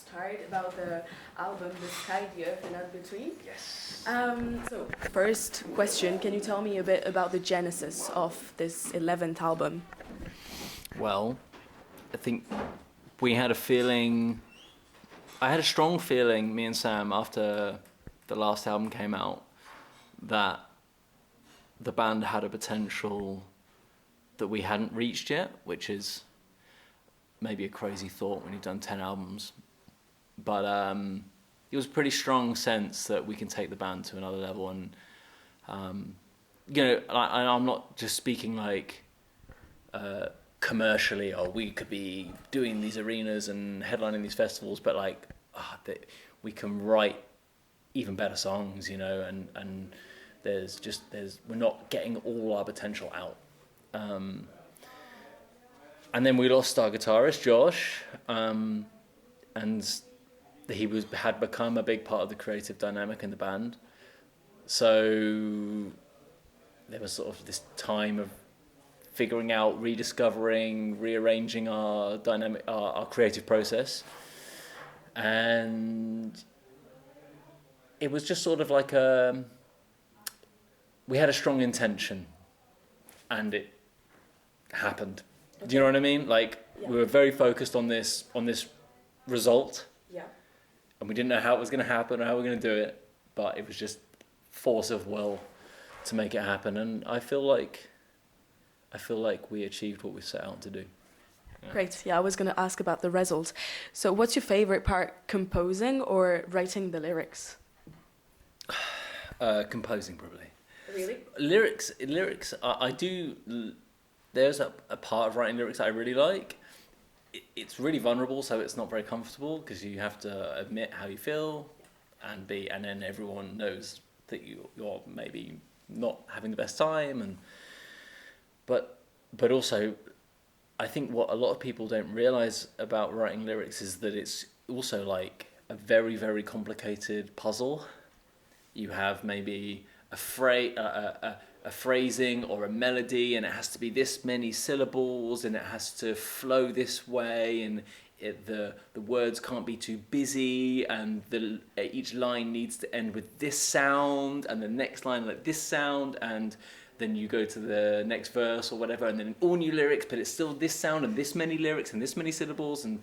start about the album The Sky, the Earth and Out Between. Yes. So, first question, can you tell me a bit about the genesis of this 11th album? Well, I think we had a feeling, I had a strong feeling, me and Sam, after the last album came out, that the band had a potential that we hadn't reached yet, which is maybe a crazy thought when you've done 10 albums. But it was a pretty strong sense that we can take the band to another level. And, I'm not just speaking like commercially, or we could be doing these arenas and headlining these festivals, but like that we can write even better songs, and we're not getting all our potential out. And then we lost our guitarist Josh, and he had become a big part of the creative dynamic in the band. So there was sort of this time of figuring out, rediscovering, rearranging our dynamic, our creative process, and it was just sort of like we had a strong intention, and it happened. Okay. Do you know what I mean? Like, yeah. We were very focused on this result. Yeah. And we didn't know how it was going to happen or how we were going to do it, but it was just force of will to make it happen. And I feel like we achieved what we set out to do. Yeah. Great. Yeah, I was going to ask about the result. So what's your favorite part, composing or writing the lyrics? Composing, probably. Really? Lyrics, I do. There's a part of writing lyrics that I really like. It's really vulnerable, so it's not very comfortable because you have to admit how you feel, and then everyone knows that you're maybe not having the best time, but also, I think what a lot of people don't realize about writing lyrics is that it's also like a very, very complicated puzzle. You have maybe a phrasing or a melody, and it has to be this many syllables, and it has to flow this way, and the words can't be too busy, and each line needs to end with this sound, and the next line like this sound, and then you go to the next verse or whatever, and then all new lyrics, but it's still this sound and this many lyrics and this many syllables, and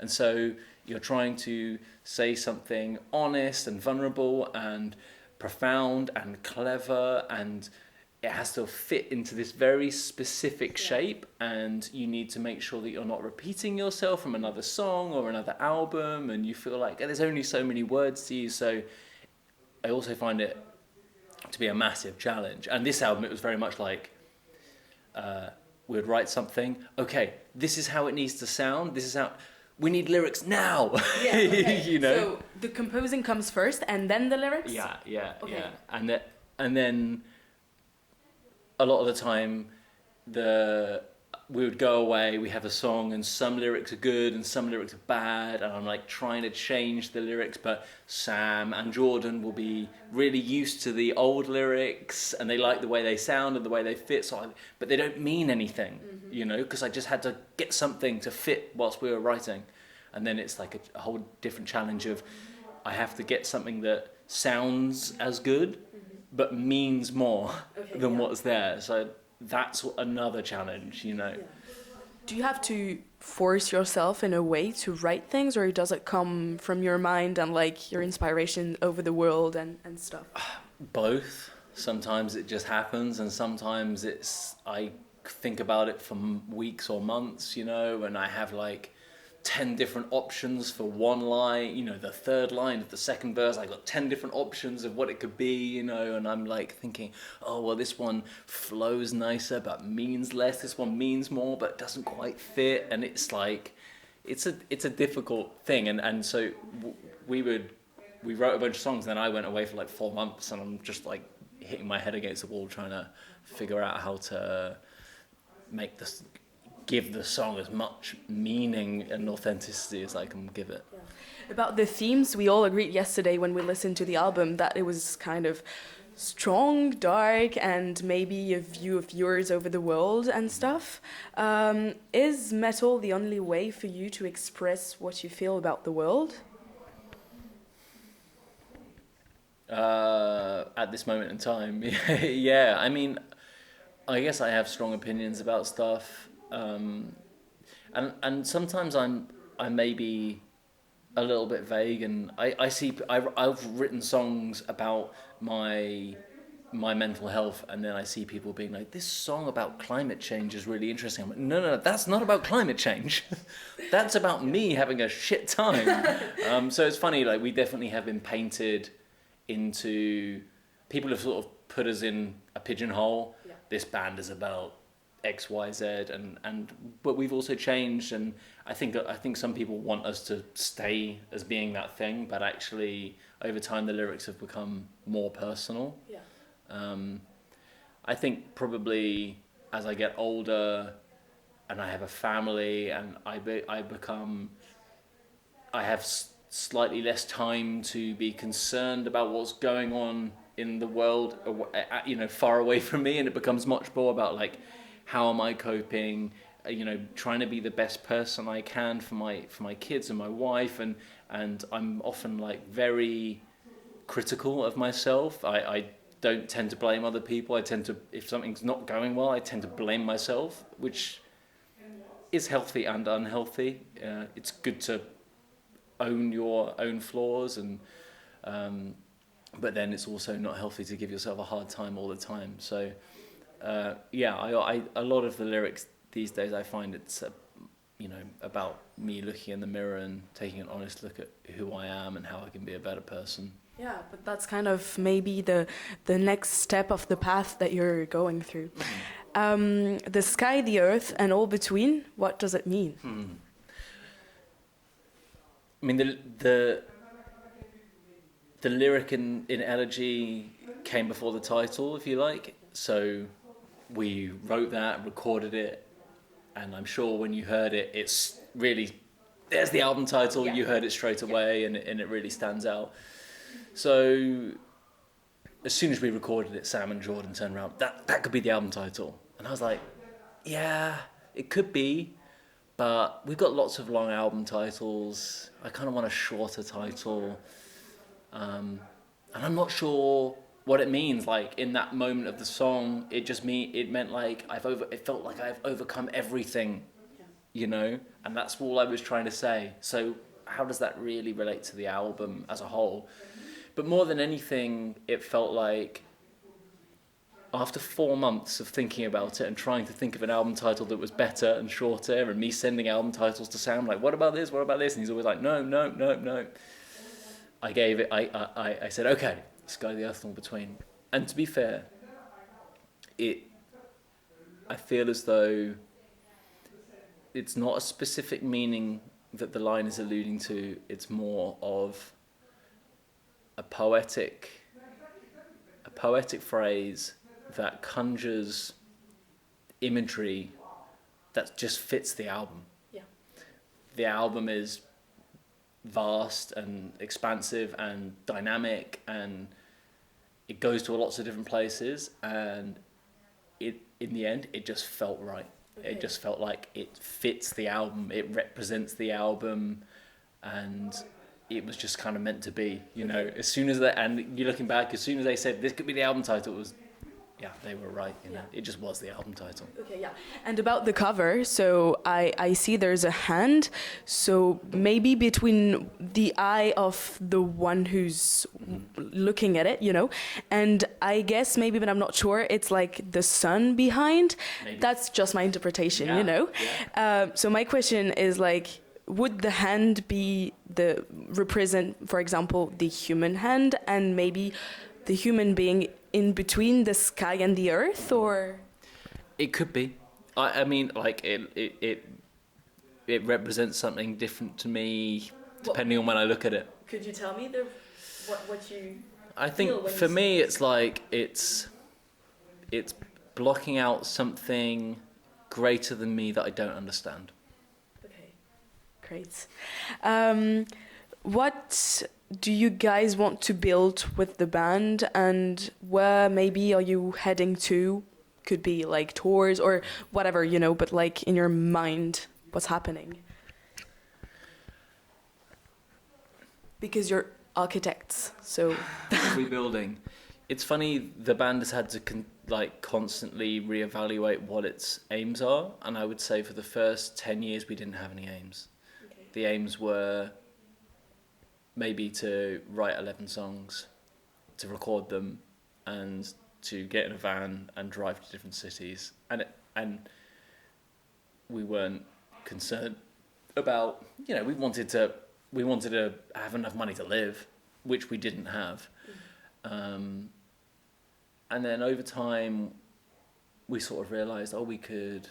so you're trying to say something honest and vulnerable and profound and clever, and it has to fit into this very specific shape, and you need to make sure that you're not repeating yourself from another song or another album, and you feel like there's only so many words to use. So I also find it to be a massive challenge. And this album, it was very much like we would write something, okay, this is how it needs to sound, this is how we need lyrics now. Yeah, okay. So the composing comes first and then the lyrics? Yeah. Okay. Yeah. And then a lot of the time we would go away, we have a song, and some lyrics are good and some lyrics are bad, and I'm like trying to change the lyrics, but Sam and Jordan will be really used to the old lyrics and they like the way they sound and the way they fit, but they don't mean anything, because I just had to get something to fit whilst we were writing. And then it's like a whole different challenge of I have to get something that sounds as good but means more than what's there. So that's another challenge, Yeah. Do you have to force yourself in a way to write things, or does it come from your mind and like your inspiration over the world and stuff? Both. Sometimes it just happens, and sometimes I think about it for weeks or months, and I have like 10 different options for one line, the third line of the second verse, I got 10 different options of what it could be, and I'm like thinking, oh, well, this one flows nicer but means less, this one means more but doesn't quite fit, and it's like, it's a difficult thing, and so we wrote a bunch of songs, and then I went away for like 4 months, and I'm just like hitting my head against the wall trying to figure out how to give the song as much meaning and authenticity as I can give it. Yeah. About the themes, we all agreed yesterday when we listened to the album that it was kind of strong, dark, and maybe a view of yours over the world and stuff. Is metal the only way for you to express what you feel about the world? At this moment in time, yeah. I mean, I guess I have strong opinions about stuff, and sometimes I may be a little bit vague, and I've written songs about my mental health, and then I see people being like, this song about climate change is really interesting. I'm like, no, that's not about climate change. That's about me having a shit time. So it's funny, like we definitely have been painted into, people have sort of put us in a pigeonhole. Yeah. This band is about X, Y, Z, but we've also changed, and I think some people want us to stay as being that thing, but actually over time the lyrics have become more personal. Yeah. I think probably as I get older and I have a family and I have slightly less time to be concerned about what's going on in the world, far away from me, and it becomes much more about like, how am I coping? Trying to be the best person I can for my kids and my wife, and I'm often like very critical of myself. I don't tend to blame other people. If something's not going well, I tend to blame myself, which is healthy and unhealthy. It's good to own your own flaws, and but then it's also not healthy to give yourself a hard time all the time. So I a lot of the lyrics these days, I find it's about me looking in the mirror and taking an honest look at who I am and how I can be a better person. Yeah, but that's kind of maybe the next step of the path that you're going through. The sky, the earth, and all between, what does it mean? I mean, the lyric in Elegy came before the title, if you like. So we wrote that, recorded it, and I'm sure when you heard it, it's really, there's the album title. Yeah. You heard it straight away, and it really stands out. So as soon as we recorded it, Sam and Jordan turned around, that could be the album title. And I was like, yeah, it could be, but we've got lots of long album titles. I kind of want a shorter title. And I'm not sure what it means. Like in that moment of the song, it meant like it felt like I've overcome everything, and that's all I was trying to say. So how does that really relate to the album as a whole? But more than anything, it felt like after 4 months of thinking about it and trying to think of an album title that was better and shorter, and me sending album titles to Sam, like, what about this? And he's always like, no. I gave it, I said, okay, Sky, the Earth, and all between. And to be fair, I feel as though it's not a specific meaning that the line is alluding to. It's more of a poetic phrase that conjures imagery that just fits the album. Yeah. The album is vast and expansive and dynamic, and it goes to lots of different places, and in the end it just felt right. Okay. It just felt like it fits the album, it represents the album, and it was just kind of meant to be, as soon as and you're looking back, as soon as they said this could be the album title, it was, yeah, they were right, It just was the album title. Okay, yeah. And about the cover, so I see there's a hand, so maybe between the eye of the one who's looking at it, and I guess maybe, but I'm not sure, it's like the sun behind. Maybe. That's just my interpretation, Yeah. So my question is like, would the hand be represent, for example, the human hand, and maybe the human being in between the sky and the earth, or? It could be. I mean, like it represents something different to me depending on when I look at it. Could you tell me what you? I think for me, it's like it's blocking out something greater than me that I don't understand. Great. What do you guys want to build with the band, and where maybe are you heading to? Could be like tours or whatever, you know, but like in your mind, what's happening? Because you're architects, so Rebuilding. It's funny, the band has had to constantly reevaluate what its aims are, and I would say for the first 10 years we didn't have any aims. Okay. The aims were maybe to write 11 songs, to record them, and to get in a van and drive to different cities, and we weren't concerned about, you know, we wanted to have enough money to live, which we didn't have. And then over time, we sort of realised, we can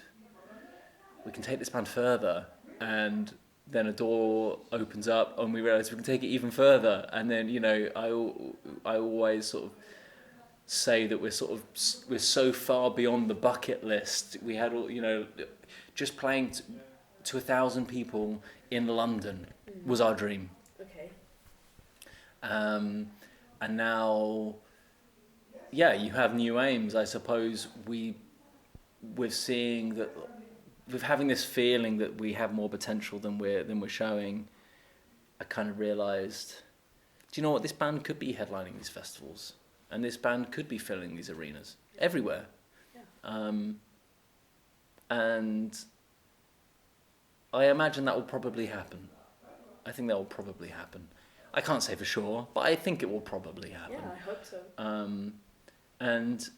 take this band further, and then a door opens up, and we realised we can take it even further. And then, you know, I always sort of say that we're so far beyond the bucket list. We had, you know, just playing to 1,000 people in London was our dream. Okay. And now, yeah, you have new aims. I suppose we're seeing that, with having this feeling that we have more potential than we're showing. I kind of realised, do you know what? This band could be headlining these festivals, and this band could be filling these arenas everywhere. Yeah. And I imagine that will probably happen. I think that will probably happen. I can't say for sure, but I think it will probably happen. Yeah, I hope so. And,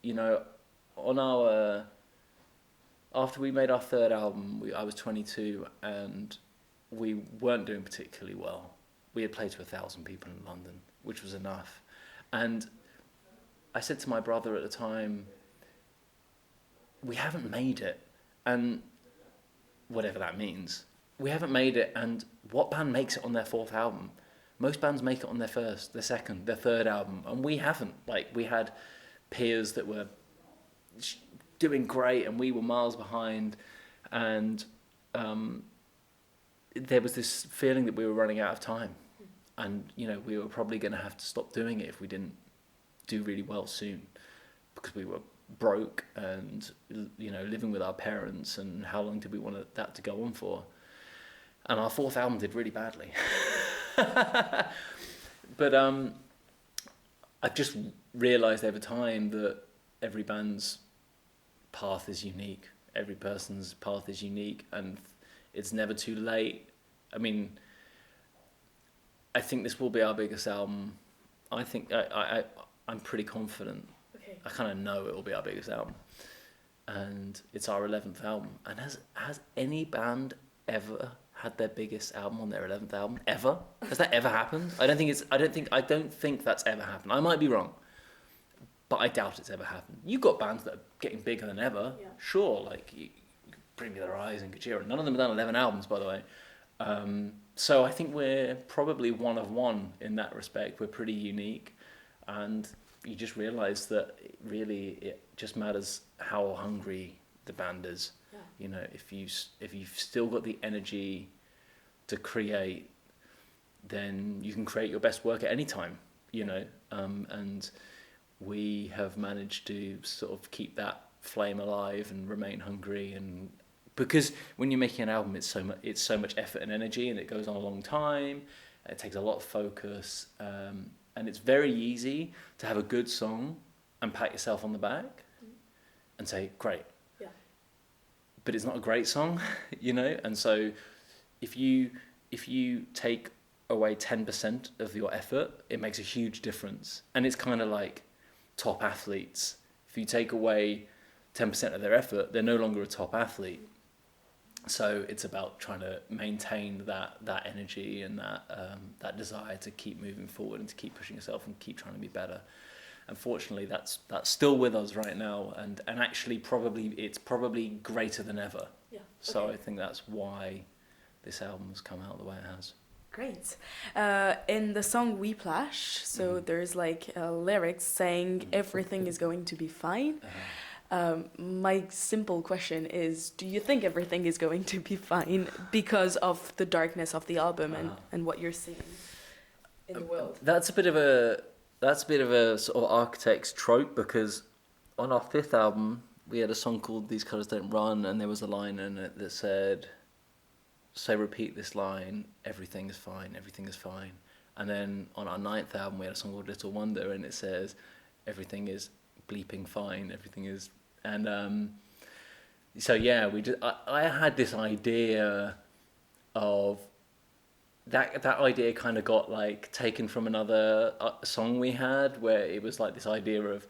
you know, after we made our third album, I was 22, and we weren't doing particularly well. We had played to 1,000 people in London, which was enough. And I said to my brother at the time, we haven't made it, and whatever that means. We haven't made it, and what band makes it on their fourth album? Most bands make it on their first, their second, their third album, and we haven't. Like, we had peers that were doing great, and we were miles behind, and there was this feeling that we were running out of time, and, you know, we were probably going to have to stop doing it if we didn't do really well soon, because we were broke and, you know, living with our parents, and how long did we want that to go on for? And our fourth album did really badly. But I've just realised over time that every band's path is unique. Every person's path is unique, and it's never too late. I mean, I think this will be our biggest album. I think I'm pretty confident. Okay. I kind of know it will be our biggest album, and it's our 11th album. And has any band ever had their biggest album on their 11th album ever? Has that ever happened? I don't think that's ever happened. I might be wrong, but I doubt it's ever happened. You've got bands that are getting bigger than ever. Yeah. Sure, like Bring Me the Horizon, Gojira. None of them have done 11 albums, by the way. So I think we're probably one of one in that respect. We're pretty unique, and you just realise that it just matters how hungry the band is. Yeah. You know, if you've still got the energy to create, then you can create your best work at any time. You know, and we have managed to sort of keep that flame alive and remain hungry, and because when you're making an album, it's so much effort and energy, and it goes on a long time. It takes a lot of focus, and it's very easy to have a good song and pat yourself on the back and say, great. Yeah. But it's not a great song, you know? And so if you take away 10% of your effort, it makes a huge difference. And it's kind of like top athletes. If you take away 10% of their effort, they're no longer a top athlete. So it's about trying to maintain that energy and that desire to keep moving forward and to keep pushing yourself and keep trying to be better. Unfortunately, that's still with us right now, and actually it's probably greater than ever. Yeah. Okay. So I think that's why this album has come out the way it has. Great. In the song Whiplash, so there's like lyrics saying everything is going to be fine. My simple question is, do you think everything is going to be fine because of the darkness of the album and what you're seeing? in the world. That's a bit of a sort of architect's trope, because on our fifth album we had a song called "These Colours Don't Run," and there was a line in it that said, "So repeat this line: everything is fine, everything is fine." And then on our ninth album we had a song called "Little Wonder," and it says, "Everything is bleeping fine, everything is." And so yeah, I had this idea of that idea kind of got like taken from another song we had, where it was like this idea of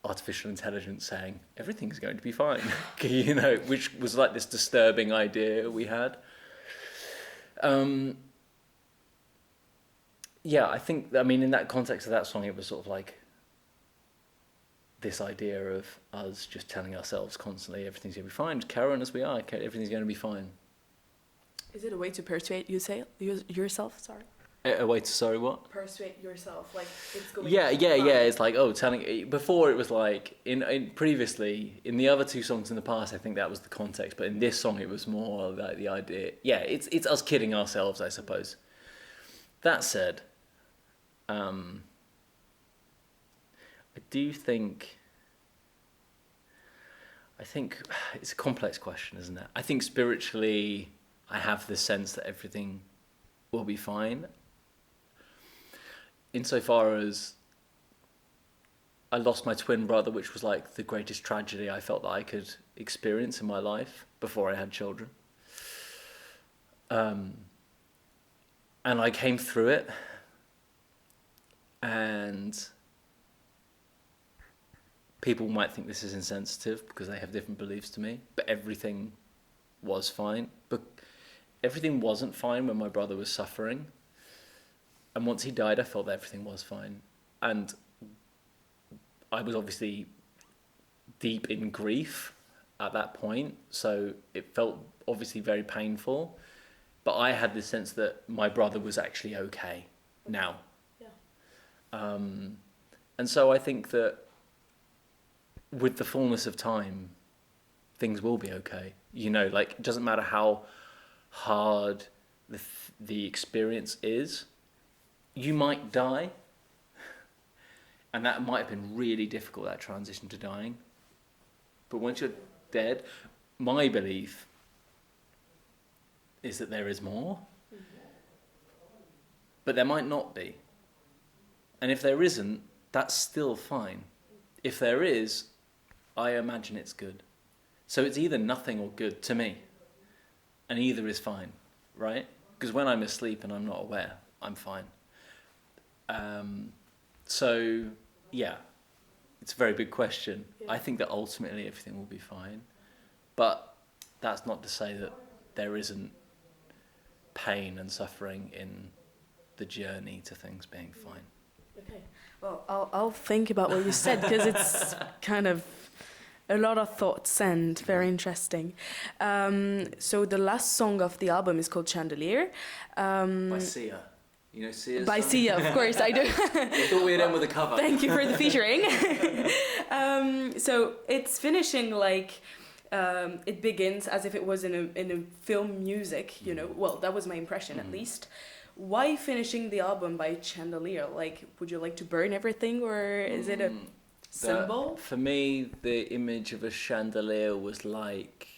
artificial intelligence saying everything's going to be fine, you know, which was like this disturbing idea we had. Yeah, I mean, in that context of that song, it was sort of like this idea of us just telling ourselves constantly everything's going to be fine, just carry on as we are, everything's going to be fine. Is it a way to persuade yourself? Sorry. A way to, sorry, what? Persuade yourself, like it's going. Yeah. It's like, telling. Before it was like previously in the other two songs in the past, I think that was the context. But in this song, it was more like the idea. Yeah, it's us kidding ourselves, I suppose. That said, I do think. I think it's a complex question, isn't it? I think spiritually, I have the sense that everything will be fine. Insofar as I lost my twin brother, which was like the greatest tragedy I felt that I could experience in my life before I had children. And I came through it, and people might think this is insensitive because they have different beliefs to me, but everything was fine. But everything wasn't fine when my brother was suffering. And once he died, I felt that everything was fine. And I was obviously deep in grief at that point, so it felt obviously very painful. But I had the sense that my brother was actually okay now. Yeah. And so I think that with the fullness of time, things will be okay. You know, like, it doesn't matter how hard the experience is. You might die, and that might have been really difficult, that transition to dying. But once you're dead, my belief is that there is more, but there might not be. And if there isn't, that's still fine. If there is, I imagine it's good. So it's either nothing or good to me, and either is fine, right? Because when I'm asleep and I'm not aware, I'm fine. So, yeah, it's a very big question. Yeah. I think that ultimately everything will be fine. But that's not to say that there isn't pain and suffering in the journey to things being fine. Okay. Well, I'll think about what you said, because it's kind of a lot of thoughts and very interesting. So the last song of the album is called Chandelier. By Sia. You know Sia's By song? Sia, of course, I do. I thought we'd end with a cover. Thank you for the featuring. So it's finishing like it begins as if it was in a film music, you know. Well, that was my impression at least. Why finishing the album by Chandelier? Like, would you like to burn everything, or is it a symbol? For me, the image of a chandelier was like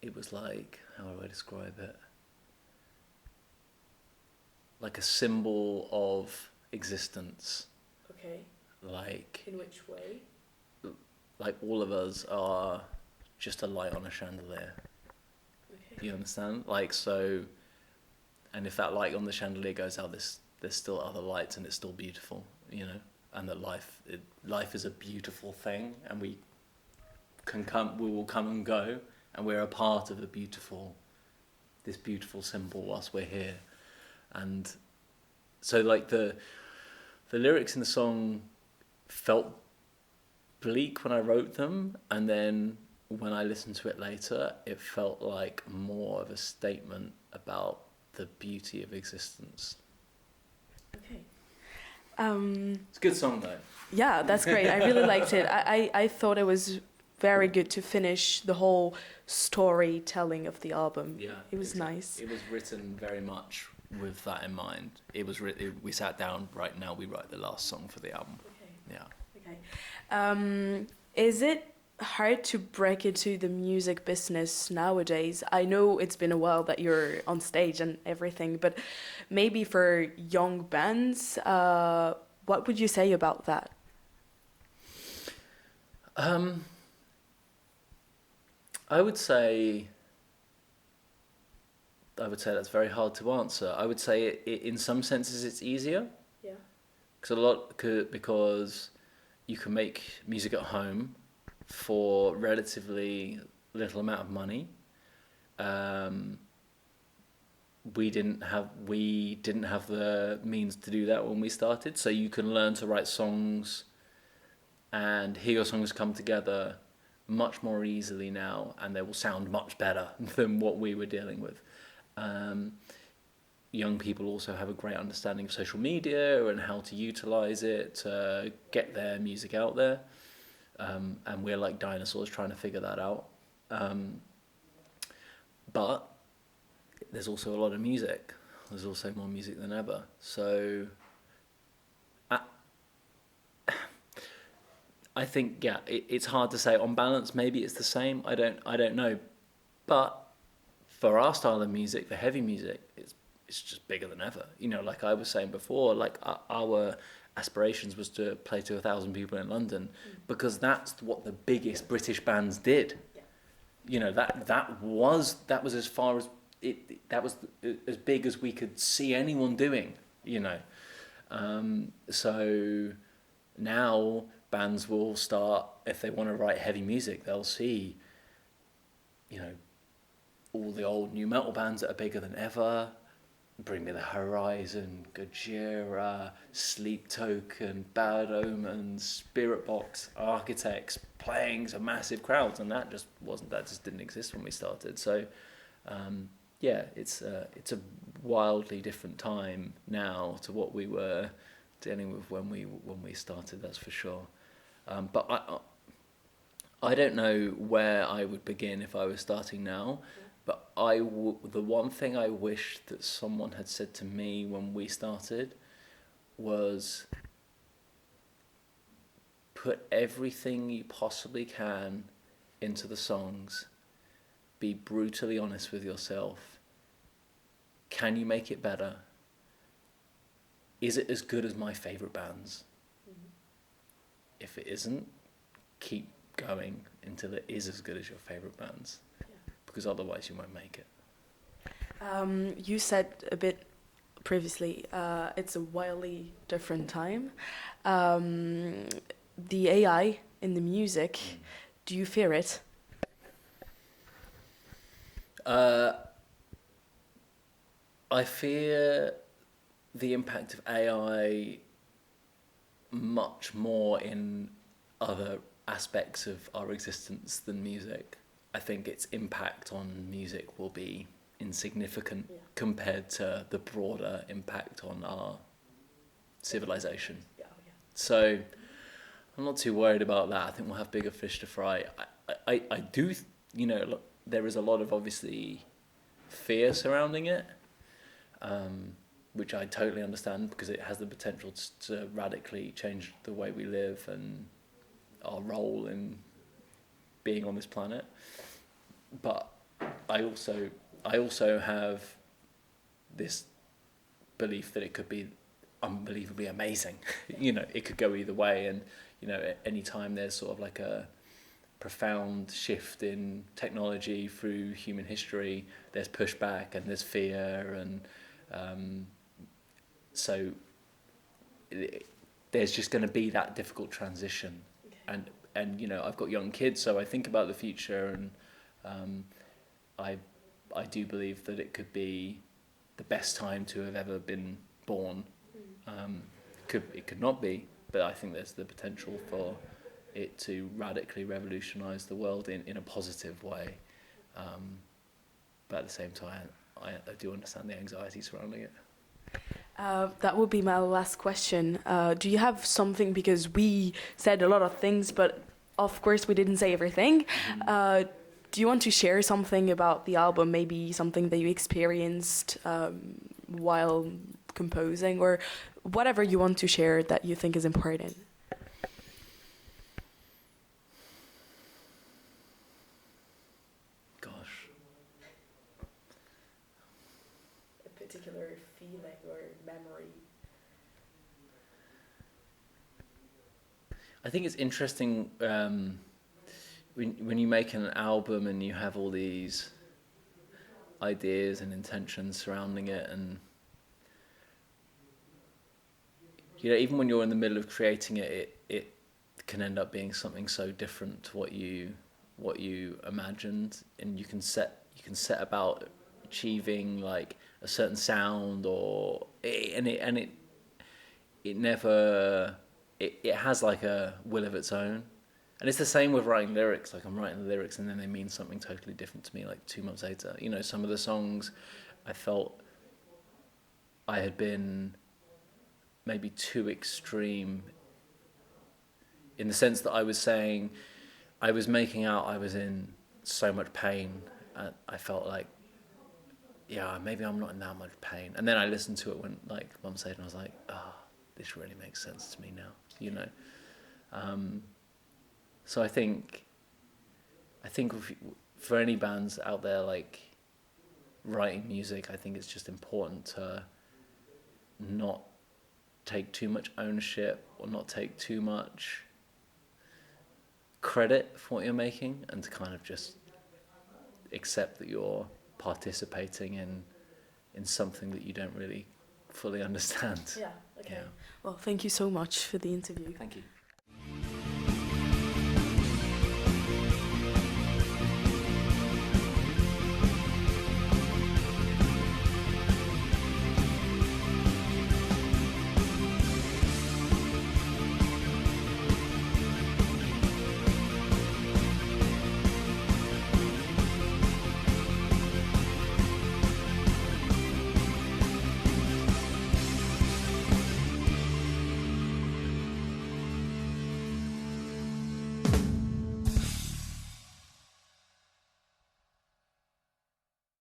it was like, how do I describe it? Like a symbol of existence. Okay. Like, in which way? Like all of us are just a light on a chandelier. Okay. You understand? Like, so, and if that light on the chandelier goes out, there's still other lights, and it's still beautiful, you know. And that life is a beautiful thing, and we will come and go, and we're a part of this beautiful symbol whilst we're here. And so, like, the lyrics in the song felt bleak when I wrote them, and then when I listened to it later, it felt like more of a statement about the beauty of existence. Okay. It's a good song, though. Yeah, that's great. I really liked it. I thought it was very good to finish the whole storytelling of the album. Yeah, It was exactly. nice. It was written very much with that in mind. We sat down, right now we write the last song for the album. Okay. Yeah. Okay. Is it hard to break into the music business nowadays? I know it's been a while that you're on stage and everything, but maybe for young bands, what would you say about that? I would say that's very hard to answer. I would say in some senses it's easier. Yeah. Because you can make music at home for relatively little amount of money. We didn't have the means to do that when we started, so you can learn to write songs and hear your songs come together much more easily now, and they will sound much better than what we were dealing with. Young people also have a great understanding of social media and how to utilize it to get their music out there. And we're like dinosaurs trying to figure that out. But there's also a lot of music. There's also more music than ever. So I think, yeah, it's hard to say. On balance, maybe it's the same. I don't know. But for our style of music, for heavy music, it's just bigger than ever. You know, like I was saying before, like our aspirations was to play to 1,000 people in London, because that's what the biggest British bands did. Yeah. You know, that was as far as that was as big as we could see anyone doing. You know, so now bands will start, if they want to write heavy music, they'll see, you know, all the old new metal bands that are bigger than ever. Bring Me the Horizon, Gojira, Sleep Token, Bad Omens, Spirit Box, Architects, playing to massive crowds, and that just didn't exist when we started. So, yeah, it's a wildly different time now to what we were dealing with when we started. That's for sure. But I don't know where I would begin if I was starting now. But the one thing I wish that someone had said to me when we started was, put everything you possibly can into the songs. Be brutally honest with yourself. Can you make it better? Is it as good as my favourite bands? Mm-hmm. If it isn't, keep going until it is as good as your favourite bands. Because otherwise you won't make it. You said a bit previously, it's a wildly different time. The AI in the music, do you fear it? I fear the impact of AI much more in other aspects of our existence than music. I think its impact on music will be insignificant compared to the broader impact on our civilization. Yeah. So I'm not too worried about that. I think we'll have bigger fish to fry. I do, you know, there is a lot of obviously fear surrounding it, which I totally understand, because it has the potential to radically change the way we live and our role in being on this planet. But I also have this belief that it could be unbelievably amazing. You know, it could go either way, and you know, any time there's sort of like a profound shift in technology through human history, there's pushback and there's fear, and so there's just going to be that difficult transition. Okay. And you know, I've got young kids, so I think about the future, and I do believe that it could be the best time to have ever been born. It could not be, but I think there's the potential for it to radically revolutionise the world in a positive way. But at the same time, I do understand the anxiety surrounding it. That would be my last question. Do you have something, because we said a lot of things, but of course, we didn't say everything. Do you want to share something about the album? Maybe something that you experienced while composing, or whatever you want to share that you think is important. Gosh. A particular feeling or memory. I think it's interesting when you make an album and you have all these ideas and intentions surrounding it, and you know, even when you're in the middle of creating it, it can end up being something so different to what you imagined, and you can set about achieving like a certain sound, or it never it has like a will of its own. And it's the same with writing lyrics. Like, I'm writing the lyrics and then they mean something totally different to me like 2 months later. You know, some of the songs I felt I had been maybe too extreme, in the sense that I was saying, I was making out I was in so much pain. I felt like, yeah, maybe I'm not in that much pain. And then I listened to it when, like, months later, and I was like, this really makes sense to me now, you know. So I think for any bands out there like writing music, I think it's just important to not take too much ownership or not take too much credit for what you're making, and to kind of just accept that you're participating in something that you don't really fully understand. Yeah, okay. Yeah. Well, thank you so much for the interview. Thank you.